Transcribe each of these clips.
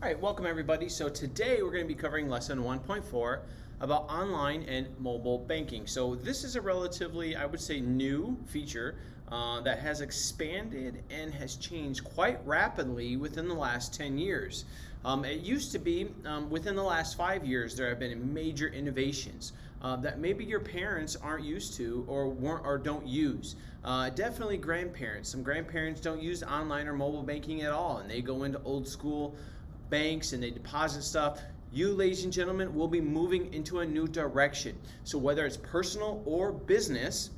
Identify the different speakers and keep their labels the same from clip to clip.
Speaker 1: All right, welcome everybody. So today we're going to be covering lesson 1.4 about online and mobile banking. So this is a relatively, I would say, new feature that has expanded and has changed quite rapidly within the last 10 years. It used to be within the last 5 years there have been major innovations that maybe your parents aren't used to or weren't or don't use. Definitely grandparents. Some grandparents don't use online or mobile banking at all, and they go into old school banks and they deposit stuff. You, ladies and gentlemen, will be moving into a new direction. So whether it's personal or business,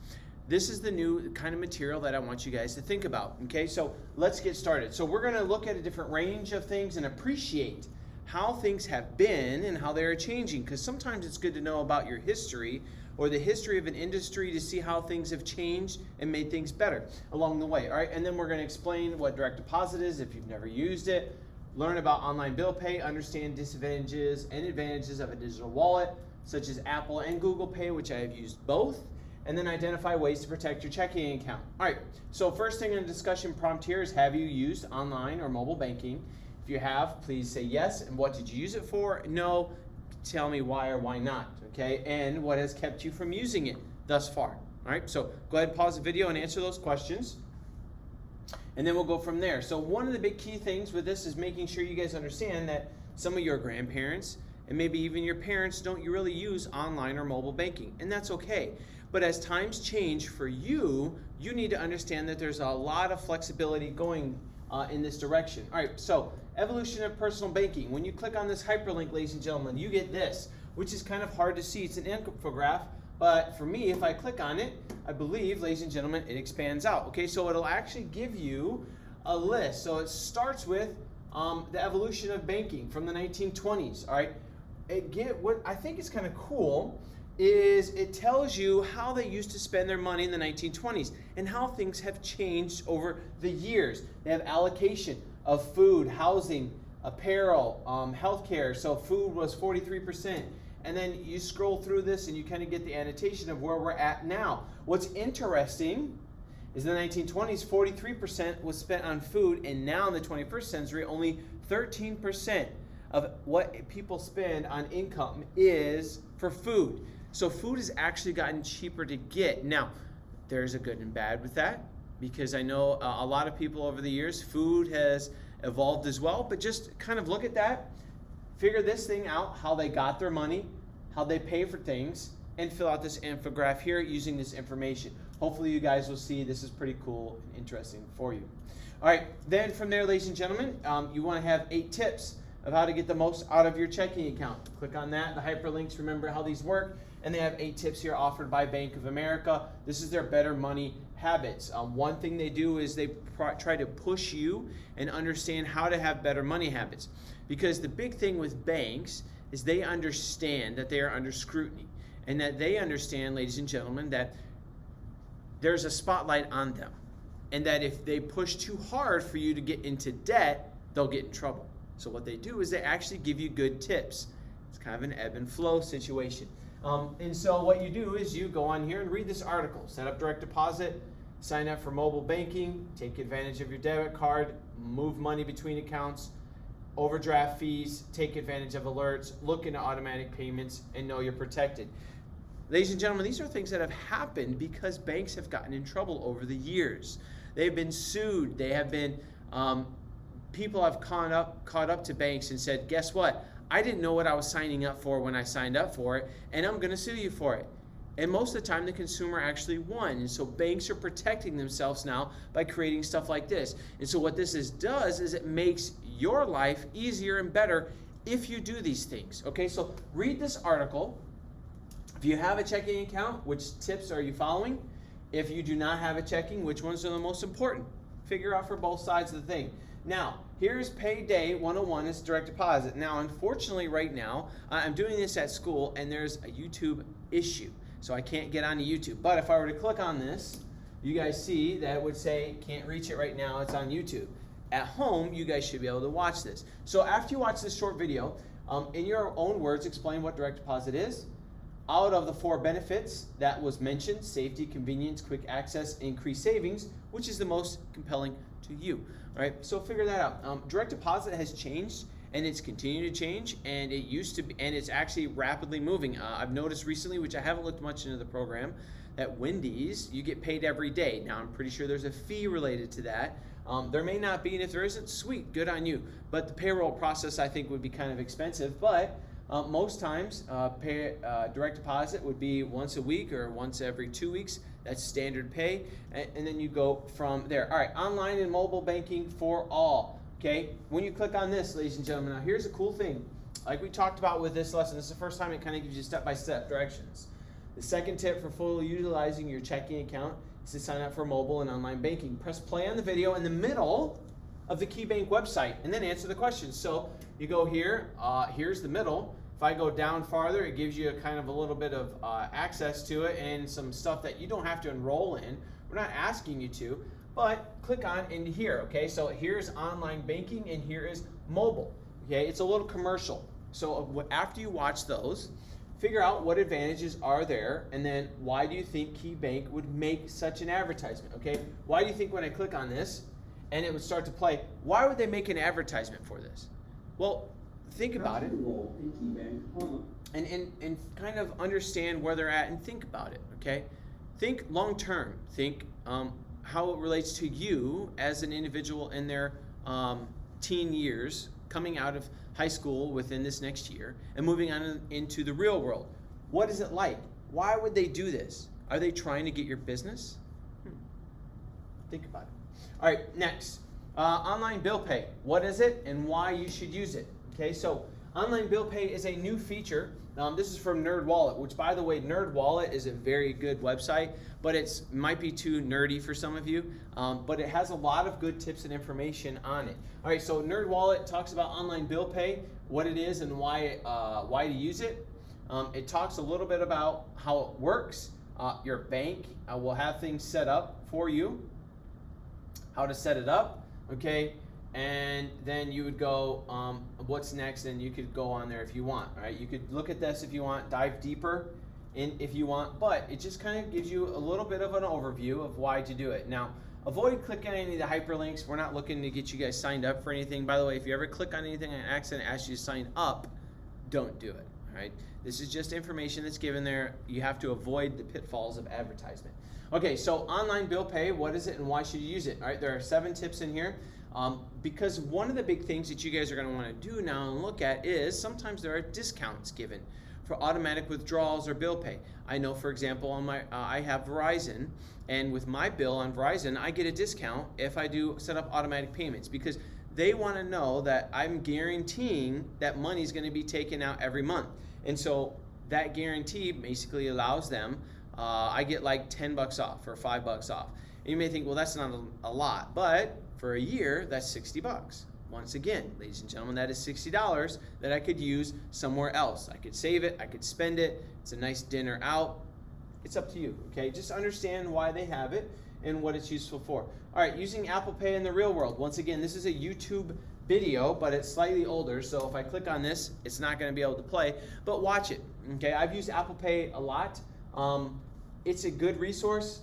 Speaker 1: this is the new kind of material that I want you guys to think about. Okay, so let's get started. So we're going to look at a different range of things and appreciate how things have been and how they are changing, because sometimes it's good to know about your history or the history of an industry to see how things have changed and made things better along the way. All right, and then we're going to explain what direct deposit is if you've never used it, learn about online bill pay, understand disadvantages and advantages of a digital wallet such as Apple and Google Pay, which I have used both, and then identify ways to protect your checking account. All right, so first thing in the discussion prompt here is, have you used online or mobile banking? If you have, please say yes. And what did you use it for? No. Tell me why or why not, okay? And what has kept you from using it thus far? All right, so go ahead and pause the video and answer those questions, and then we'll go from there. So one of the big key things with this is making sure you guys understand that some of your grandparents and maybe even your parents don't really use online or mobile banking, and that's okay. But as times change for you, you need to understand that there's a lot of flexibility going in this direction. All right, so evolution of personal banking. When you click on this hyperlink, ladies and gentlemen, you get this, which is kind of hard to see. It's an infographic, but for me, if I click on it, I believe, ladies and gentlemen, it expands out. Okay, so it'll actually give you a list. So it starts with the evolution of banking from the 1920s. All right, what I think is kind of cool is it tells you how they used to spend their money in the 1920s and how things have changed over the years. They have allocation of food, housing, apparel, healthcare. So food was 43%. And then you scroll through this and you kind of get the annotation of where we're at now. What's interesting is in the 1920s, 43% was spent on food, and now in the 21st century, only 13% of what people spend on income is for food. So food has actually gotten cheaper to get. Now, there's a good and bad with that, because I know a lot of people over the years, food has evolved as well, but just kind of look at that. Figure this thing out, how they got their money, how they pay for things, and fill out this infographic here using this information. Hopefully you guys will see this is pretty cool and interesting for you. All right, then from there, ladies and gentlemen, you want to have 8 tips of how to get the most out of your checking account. Click on that, the hyperlinks, remember how these work, and they have 8 tips here offered by Bank of America. This is their Better Money Habits. One thing they do is they try to push you and understand how to have better money habits. Because the big thing with banks is they understand that they are under scrutiny, and that they understand, ladies and gentlemen, that there's a spotlight on them, and that if they push too hard for you to get into debt, they'll get in trouble. So what they do is they actually give you good tips. It's kind of an ebb and flow situation. And so what you do is you go on here and read this article. Set up direct deposit, sign up for mobile banking, take advantage of your debit card, move money between accounts, overdraft fees, take advantage of alerts, look into automatic payments, and know you're protected. Ladies and gentlemen, these are things that have happened because banks have gotten in trouble over the years. They've been sued. They have been, people have caught up to banks and said, guess what? I didn't know what I was signing up for when I signed up for it, and I'm going to sue you for it. And most of the time, the consumer actually won. And so banks are protecting themselves now by creating stuff like this. And so what this does is it makes your life easier and better if you do these things. Okay, so read this article. If you have a checking account, which tips are you following? If you do not have a checking, which ones are the most important? Figure out for both sides of the thing. Now, here's Payday 101, it's direct deposit. Now, unfortunately, right now, I'm doing this at school, and there's a YouTube issue. So I can't get onto YouTube. But if I were to click on this, you guys see that it would say, can't reach it right now, it's on YouTube. At home, you guys should be able to watch this. So after you watch this short video, in your own words, explain what direct deposit is. Out of the 4 benefits that was mentioned, safety, convenience, quick access, increased savings, which is the most compelling to you? All right, so figure that out. Direct deposit has changed and it's continuing to change, and it used to be, and it's actually rapidly moving. I've noticed recently, which I haven't looked much into the program, that Wendy's, you get paid every day. Now, I'm pretty sure there's a fee related to that. There may not be, and if there isn't, sweet, good on you. But the payroll process, I think, would be kind of expensive. But most times, direct deposit would be once a week or once every 2 weeks. That's standard pay, and then you go from there. All right, online and mobile banking for all. Okay, when you click on this, ladies and gentlemen, now here's a cool thing. Like we talked about with this lesson, this is the first time it kind of gives you step-by-step directions. The second tip for fully utilizing your checking account is to sign up for mobile and online banking. Press play on the video in the middle of the KeyBank website and then answer the questions. So you go here, here's the middle. If I go down farther, it gives you a kind of a little bit of access to it and some stuff that you don't have to enroll in. We're not asking you to, but click on into here, okay? So here's online banking and here is mobile, okay? It's a little commercial. So after you watch those, figure out what advantages are there, and then why do you think KeyBank would make such an advertisement, okay? Why do you think when I click on this and it would start to play, why would they make an advertisement for this? Well, think about it and kind of understand where they're at and think about it, okay? Think long term. Think how it relates to you as an individual in their teen years, coming out of high school within this next year and moving on into the real world. What is it like? Why would they do this? Are they trying to get your business? Think about it. All right, next, online bill pay. What is it and why you should use it? Okay, so online bill pay is a new feature. This is from NerdWallet, which, by the way, NerdWallet is a very good website, but it might be too nerdy for some of you, but it has a lot of good tips and information on it. All right, so NerdWallet talks about online bill pay, what it is and why to use it. It talks a little bit about how it works. Your bank will have things set up for you, how to set it up, okay? And then you would go, what's next, and you could go on there if you want, all right? You could look at this if you want, dive deeper in if you want, but it just kind of gives you a little bit of an overview of why to do it. Now, avoid clicking on any of the hyperlinks. We're not looking to get you guys signed up for anything. By the way, if you ever click on anything and accident asks you to sign up, don't do it, all right? This is just information that's given there. You have to avoid the pitfalls of advertisement. Okay, so online bill pay, what is it and why should you use it? All right, there are 7 tips in here. Because one of the big things that you guys are going to want to do now and look at is sometimes there are discounts given for automatic withdrawals or bill pay. I know, for example, on my I have Verizon, and with my bill on Verizon, I get a discount if I do set up automatic payments because they want to know that I'm guaranteeing that money's going to be taken out every month. And so that guarantee basically allows them, I get like $10 off or $5 off. And you may think, well, that's not a lot, but for a year, that's $60. Once again, ladies and gentlemen, that is $60 that I could use somewhere else. I could save it, I could spend it. It's a nice dinner out. It's up to you, okay? Just understand why they have it and what it's useful for. All right, using Apple Pay in the real world. Once again, this is a YouTube video, but it's slightly older, so if I click on this, it's not going to be able to play, but watch it, okay? I've used Apple Pay a lot. It's a good resource.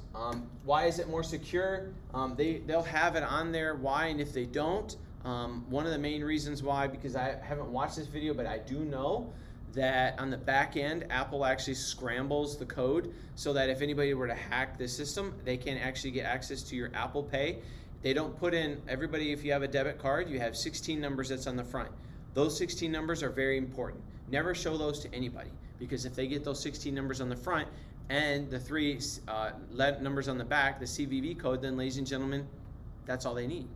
Speaker 1: Why is it more secure? They'll have it on there. Why? And if they don't, one of the main reasons why, because I haven't watched this video, but I do know that on the back end, Apple actually scrambles the code so that if anybody were to hack the system, they can actually get access to your Apple Pay. They don't put in, everybody, if you have a debit card, you have 16 numbers that's on the front. Those 16 numbers are very important. Never show those to anybody, because if they get those 16 numbers on the front, and the 3 numbers on the back, the CVV code, then, ladies and gentlemen, that's all they need.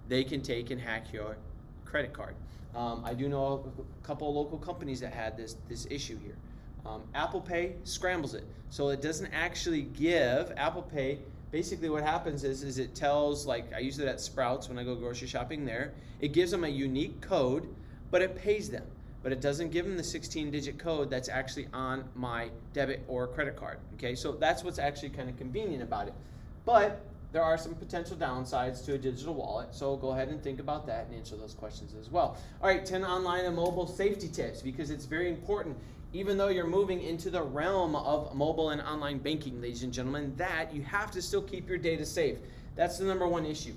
Speaker 1: They can take and hack your credit card. I do know a couple of local companies that had this issue here. Apple Pay scrambles it. So it doesn't actually give Apple Pay. Basically what happens is it tells, like I use it at Sprouts when I go grocery shopping there, it gives them a unique code, but it pays them. But it doesn't give them the 16-digit code that's actually on my debit or credit card, okay? So that's what's actually kind of convenient about it. But there are some potential downsides to a digital wallet, so go ahead and think about that and answer those questions as well. All right, 10 online and mobile safety tips, because it's very important, even though you're moving into the realm of mobile and online banking, ladies and gentlemen, that you have to still keep your data safe. That's the number one issue.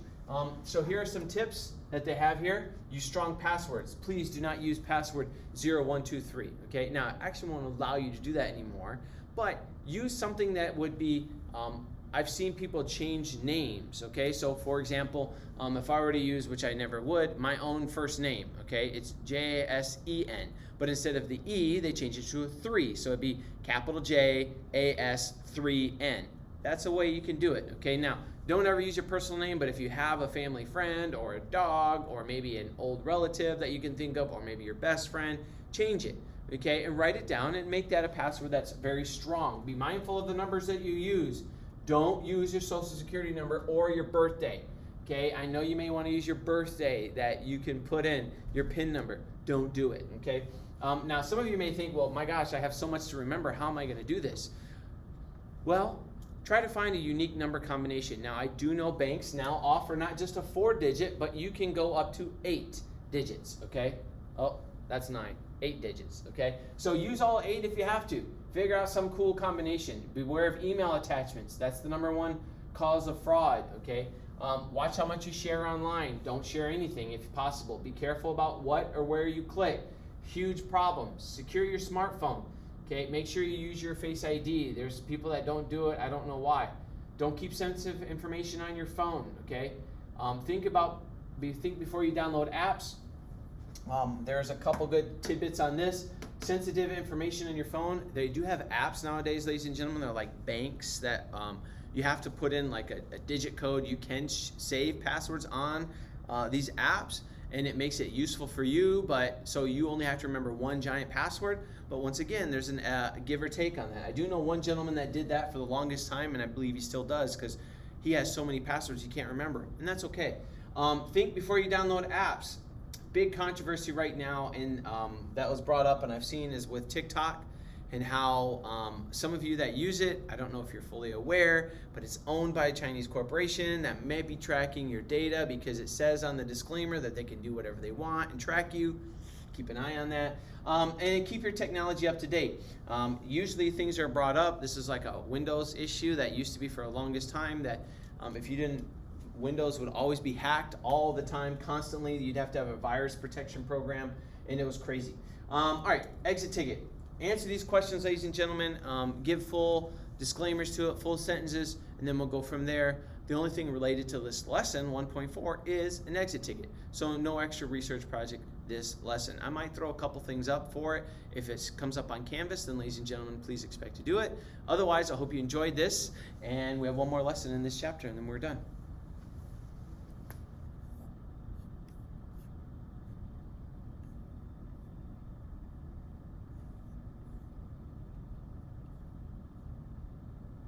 Speaker 1: So here are some tips that they have here. Use strong passwords. Please do not use password 0123. Okay, now I actually won't allow you to do that anymore, but use something that would be, I've seen people change names. Okay, so for example, if I were to use, which I never would, my own first name, okay, it's Jasen, but instead of the E, they change it to a 3, so it'd be capital JAS3N. That's a way you can do it. Okay, now don't ever use your personal name, but if you have a family friend or a dog or maybe an old relative that you can think of, or maybe your best friend, change it. Okay, and write it down and make that a password that's very strong. Be mindful of the numbers that you use. Don't use your social security number or your birthday. Okay, I know you may want to use your birthday that you can put in your PIN number. Don't do it. Okay, now some of you may think, well, my gosh, I have so much to remember. How am I going to do this? Well, try to find a unique number combination. Now, I do know banks now offer not just a 4-digit, but you can go up to 8 digits, okay? Oh, that's 9. 8 digits, okay? So use all 8 if you have to. Figure out some cool combination. Beware of email attachments. That's the #1 cause of fraud, okay? Watch how much you share online. Don't share anything if possible. Be careful about what or where you click. Huge problems. Secure your smartphone. Okay, make sure you use your Face ID. There's people that don't do it. I don't know why. Don't keep sensitive information on your phone. Okay, think before you download apps. There's a couple good tidbits on this. Sensitive information on your phone. They do have apps nowadays, ladies and gentlemen. They're like banks that you have to put in like a digit code. You can save passwords on these apps, and it makes it useful for you, but so you only have to remember one giant password. But once again, there's an give or take on that. I do know one gentleman that did that for the longest time, and I believe he still does because he has so many passwords he can't remember, and that's okay. Think before you download apps. Big controversy right now, and that was brought up, and I've seen is with TikTok, and how some of you that use it, I don't know if you're fully aware, but it's owned by a Chinese corporation that may be tracking your data because it says on the disclaimer that they can do whatever they want and track you. Keep an eye on that. And keep your technology up to date. Usually things are brought up. This is like a Windows issue that used to be for the longest time that if you didn't, Windows would always be hacked all the time, constantly. You'd have to have a virus protection program, and it was crazy. All right, exit ticket. Answer these questions, ladies and gentlemen. Give full disclaimers to it, full sentences, and then we'll go from there. The only thing related to this lesson, 1.4, is an exit ticket. So no extra research project this lesson. I might throw a couple things up for it. If it comes up on Canvas, then ladies and gentlemen, please expect to do it. Otherwise, I hope you enjoyed this, and we have one more lesson in this chapter, and then we're done.